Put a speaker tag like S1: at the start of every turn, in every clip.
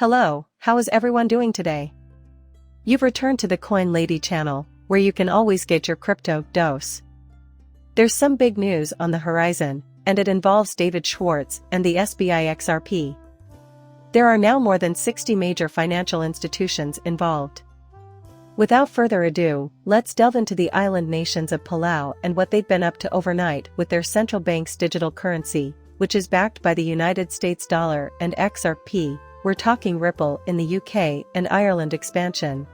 S1: Hello, how is everyone doing today? You've returned to the Coin Lady channel, where you can always get your crypto dose. There's some big news on the horizon, and it involves David Schwartz and the SBI XRP. There are now more than 60 major financial institutions involved. Without further ado, let's delve into the island nations of Palau and what they've been up to overnight with their central bank's digital currency, which is backed by the United States dollar and XRP. We're talking Ripple in the UK and Ireland expansion.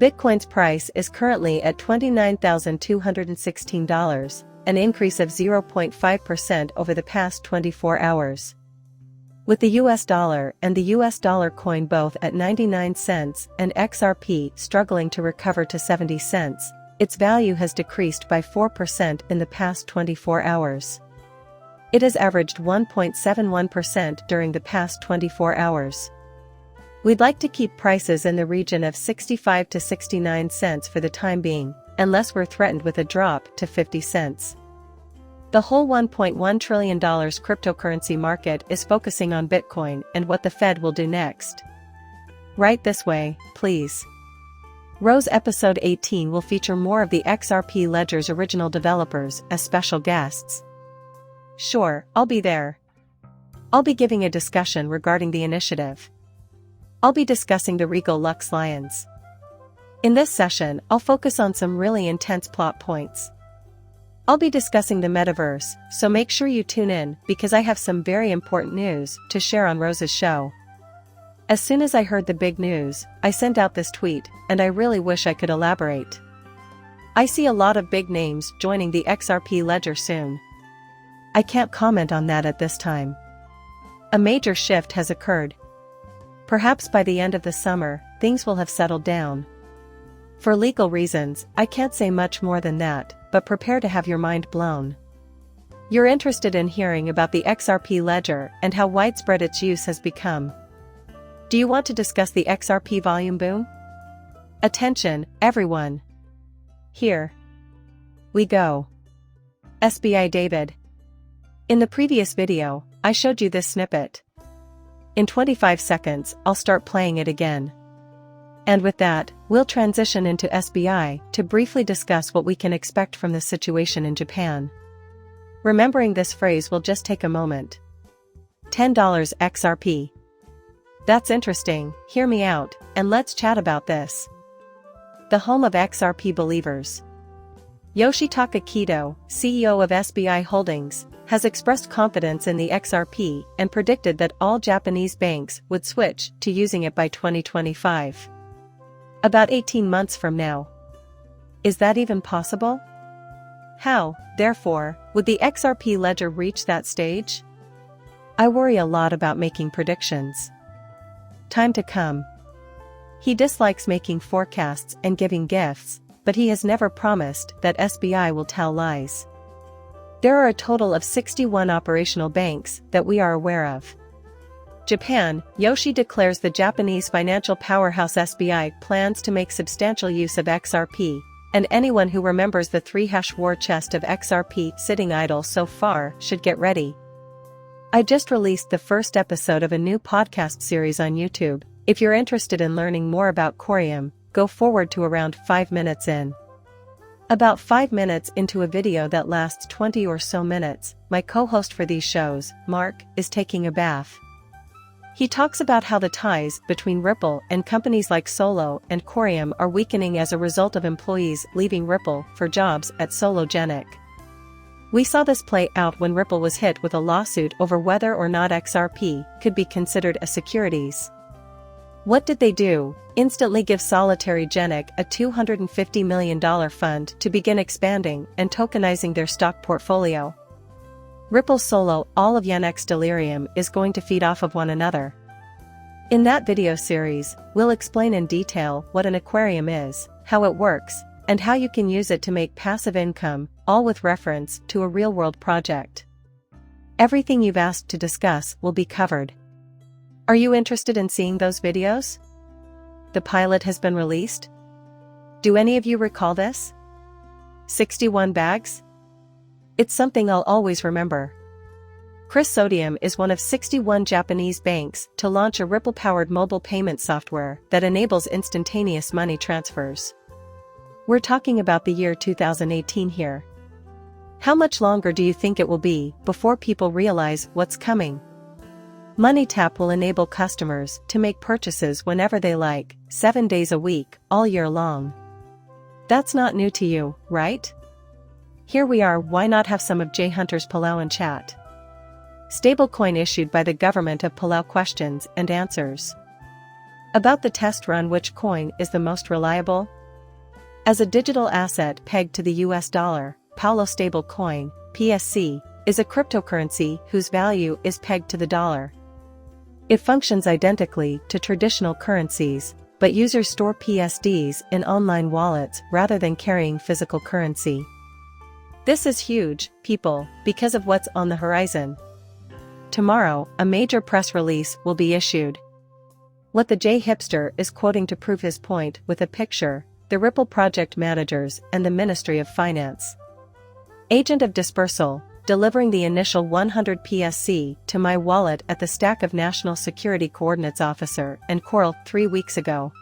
S1: Bitcoin's price is currently at $29,216, an increase of 0.5% over the past 24 hours. With the US dollar and the US dollar coin both at 99 cents and XRP struggling to recover to 70 cents, its value has decreased by 4% in the past 24 hours. It has averaged 1.71% during the past 24 hours. We'd like to keep prices in the region of 65 to 69 cents for the time being, unless we're threatened with a drop to 50 cents. The whole $1.1 trillion cryptocurrency market is focusing on Bitcoin and what the Fed will do next. Right this way, please. Rose episode 18 will feature more of the XRP Ledger's original developers as special guests. Sure, I'll be there. I'll be giving a discussion regarding the initiative. I'll be discussing the Regal Lux Lions. In this session, I'll focus on some really intense plot points. I'll be discussing the metaverse, so make sure you tune in because I have some very important news to share on Rose's show. As soon as I heard the big news, I sent out this tweet, and I really wish I could elaborate. I see a lot of big names joining the XRP ledger soon. I can't comment on that at this time. A major shift has occurred. Perhaps by the end of the summer, things will have settled down. For legal reasons, I can't say much more than that, but prepare to have your mind blown. You're interested in hearing about the XRP ledger and how widespread its use has become. Do you want to discuss the XRP volume boom? Attention, everyone. Here we go. SBI David. In the previous video, I showed you this snippet. In 25 seconds, I'll start playing it again. And with that, we'll transition into SBI to briefly discuss what we can expect from this situation in Japan. Remembering this phrase will just take a moment. $10 XRP. That's interesting, hear me out, and let's chat about this. The home of XRP believers. Yoshitaka Kido, CEO of SBI Holdings, has expressed confidence in the XRP and predicted that all Japanese banks would switch to using it by 2025. About 18 months from now. Is that even possible? How, therefore, would the XRP ledger reach that stage? I worry a lot about making predictions. Time to come. He dislikes making forecasts and giving gifts, but he has never promised that SBI will tell lies. There are a total of 61 operational banks that we are aware of. Japan, Yoshi declares the Japanese financial powerhouse SBI plans to make substantial use of XRP, and anyone who remembers the 3-hash war chest of XRP sitting idle so far should get ready. I just released the first episode of a new podcast series on YouTube. If you're interested in learning more about Corium, go forward to around 5 minutes in. About 5 minutes into a video that lasts 20 or so minutes, my co-host for these shows, Mark, is taking a bath. He talks about how the ties between Ripple and companies like Solo and Corium are weakening as a result of employees leaving Ripple for jobs at Sologenic. We saw this play out when Ripple was hit with a lawsuit over whether or not XRP could be considered a securities. What did they do? Instantly give Solitary Genic a $250 million fund to begin expanding and tokenizing their stock portfolio. Ripple Solo, all of Yanex's Delirium is going to feed off of one another. In that video series, we'll explain in detail what an aquarium is, how it works, and how you can use it to make passive income, all with reference to a real-world project. Everything you've asked to discuss will be covered. Are you interested in seeing those videos? The pilot has been released? Do any of you recall this? 61 bags? It's something I'll always remember. Chris Sodium is one of 61 Japanese banks to launch a Ripple-powered mobile payment software that enables instantaneous money transfers. We're talking about the year 2018 here. How much longer do you think it will be before people realize what's coming? MoneyTap will enable customers to make purchases whenever they like, 7 days a week, all year long. That's not new to you, right? Here we are. Why not have some of Jay Hunter's Palauan chat? Stablecoin issued by the government of Palau, questions and answers. About the test run, which coin is the most reliable? As a digital asset pegged to the US dollar, Paulo stablecoin, PSC, is a cryptocurrency whose value is pegged to the dollar. It functions identically to traditional currencies, but users store PSDs in online wallets rather than carrying physical currency. This is huge, people, because of what's on the horizon. Tomorrow, a major press release will be issued. What the J hipster is quoting to prove his point with a picture: the Ripple project managers and the Ministry of Finance. Agent of dispersal, delivering the initial 100 PSC to my wallet at the stack of National Security Coordinates Officer and Coral 3 weeks ago.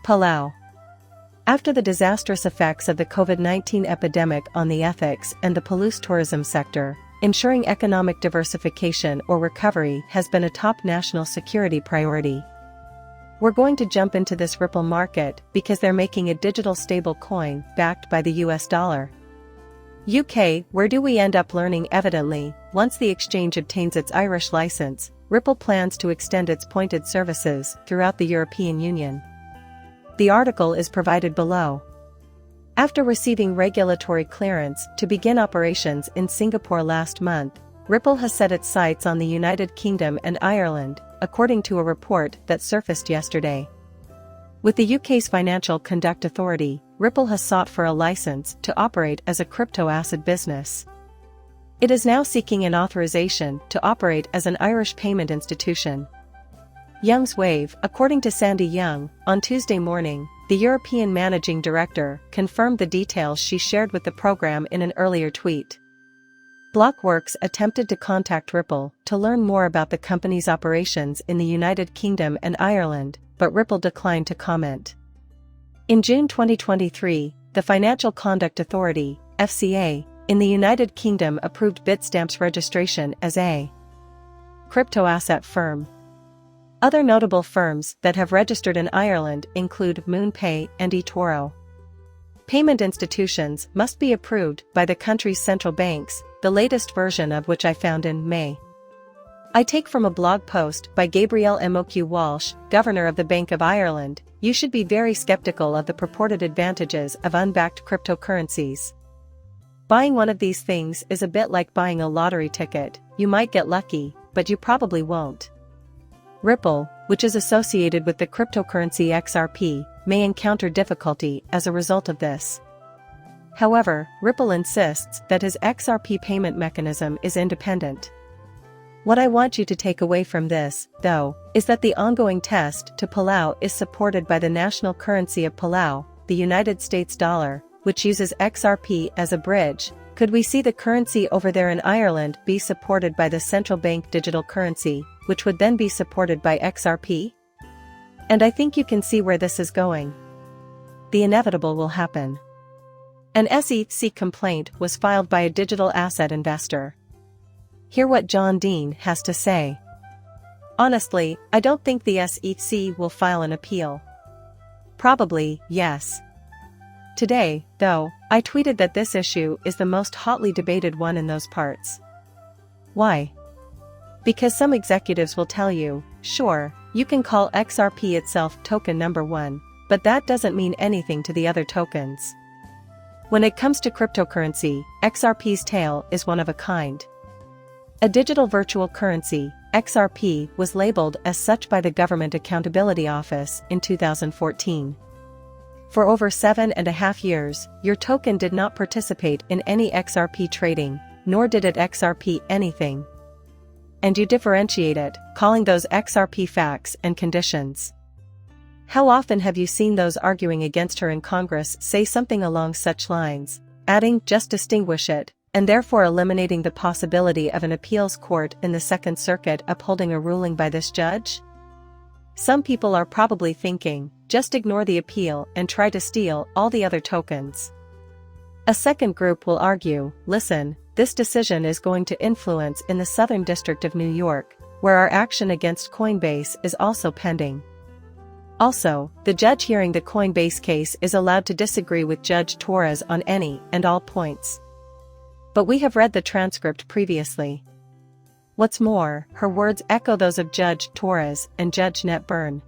S1: Palau. After the disastrous effects of the COVID-19 epidemic on the ethics and the Palu's tourism sector, ensuring economic diversification or recovery has been a top national security priority. We're going to jump into this Ripple market because they're making a digital stable coin backed by the US dollar. UK, where do we end up learning? Evidently, once the exchange obtains its Irish license, Ripple plans to extend its pointed services throughout the European Union. The article is provided below. After receiving regulatory clearance to begin operations in Singapore last month, Ripple has set its sights on the United Kingdom and Ireland, according to a report that surfaced yesterday. With the UK's Financial Conduct Authority, Ripple has sought for a license to operate as a crypto asset business. It is now seeking an authorization to operate as an Irish payment institution. Young's Wave, according to Sandy Young, on Tuesday morning, the European Managing Director confirmed the details she shared with the program in an earlier tweet. Blockworks attempted to contact Ripple to learn more about the company's operations in the United Kingdom and Ireland, but Ripple declined to comment. In June 2023, the Financial Conduct Authority, FCA, in the United Kingdom approved Bitstamp's registration as a crypto asset firm. Other notable firms that have registered in Ireland include MoonPay and eToro. Payment institutions must be approved by the country's central banks, the latest version of which I found in May. I take from a blog post by Gabrielle Moq Walsh, Governor of the Bank of Ireland. You should be very skeptical of the purported advantages of unbacked cryptocurrencies. Buying one of these things is a bit like buying a lottery ticket. You might get lucky, but you probably won't. Ripple, which is associated with the cryptocurrency XRP, may encounter difficulty as a result of this. However, Ripple insists that his XRP payment mechanism is independent. What I want you to take away from this, though, is that the ongoing test to Palau is supported by the national currency of Palau, the United States dollar, which uses XRP as a bridge. Could we see the currency over there in Ireland be supported by the central bank digital currency, which would then be supported by XRP? And I think you can see where this is going. The inevitable will happen. An SEC complaint was filed by a digital asset investor. Hear what John Dean has to say. Honestly, I don't think the SEC will file an appeal. Probably, yes. Today, though, I tweeted that this issue is the most hotly debated one in those parts. Why? Because some executives will tell you, sure, you can call XRP itself token number 1, but that doesn't mean anything to the other tokens. When it comes to cryptocurrency, XRP's tail is one of a kind. A digital virtual currency, XRP was labeled as such by the Government Accountability Office in 2014. For over 7.5 years, your token did not participate in any XRP trading, nor did it XRP anything. And you differentiate it, calling those XRP facts and conditions. How often have you seen those arguing against her in Congress say something along such lines, adding, just distinguish it, and therefore eliminating the possibility of an appeals court in the Second Circuit upholding a ruling by this judge? Some people are probably thinking, just ignore the appeal and try to steal all the other tokens. A second group will argue, listen, this decision is going to influence in the Southern District of New York, where our action against Coinbase is also pending. Also, the judge hearing the Coinbase case is allowed to disagree with Judge Torres on any and all points. But we have read the transcript previously. What's more, her words echo those of Judge Torres and Judge Net Byrne.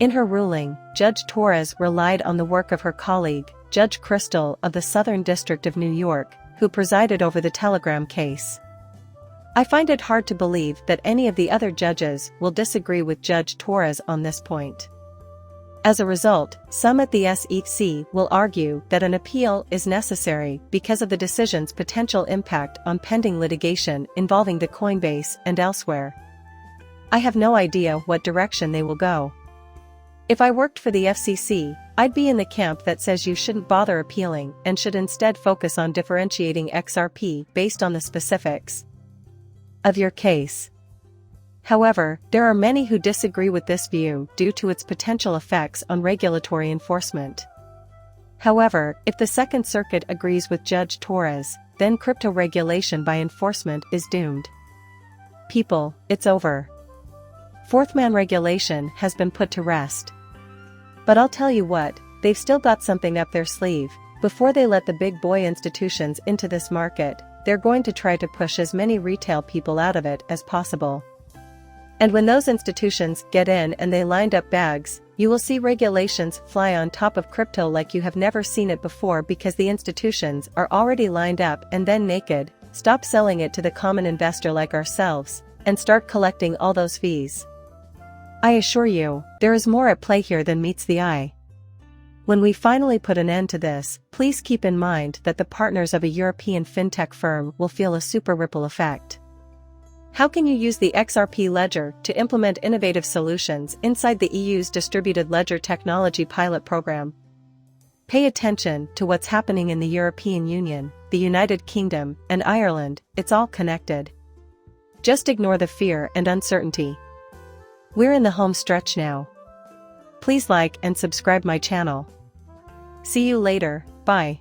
S1: In her ruling, Judge Torres relied on the work of her colleague, Judge Crystal of the Southern District of New York, who presided over the Telegram case. I find it hard to believe that any of the other judges will disagree with Judge Torres on this point. As a result, some at the SEC will argue that an appeal is necessary because of the decision's potential impact on pending litigation involving the Coinbase and elsewhere. I have no idea what direction they will go. If I worked for the FCC, I'd be in the camp that says you shouldn't bother appealing and should instead focus on differentiating XRP based on the specifics of your case. However, there are many who disagree with this view due to its potential effects on regulatory enforcement. However, if the Second Circuit agrees with Judge Torres, then crypto regulation by enforcement is doomed. People, it's over. Fourth man regulation has been put to rest. But I'll tell you what, they've still got something up their sleeve. Before they let the big boy institutions into this market, they're going to try to push as many retail people out of it as possible. And when those institutions get in and they lined up bags, you will see regulations fly on top of crypto like you have never seen it before because the institutions are already lined up and then naked, stop selling it to the common investor like ourselves, and start collecting all those fees. I assure you, there is more at play here than meets the eye. When we finally put an end to this, please keep in mind that the partners of a European fintech firm will feel a super ripple effect. How can you use the XRP ledger to implement innovative solutions inside the EU's distributed ledger technology pilot program? Pay attention to what's happening in the European Union, the United Kingdom, and Ireland, it's all connected. Just ignore the fear and uncertainty. We're in the home stretch now. Please like and subscribe my channel. See you later, bye.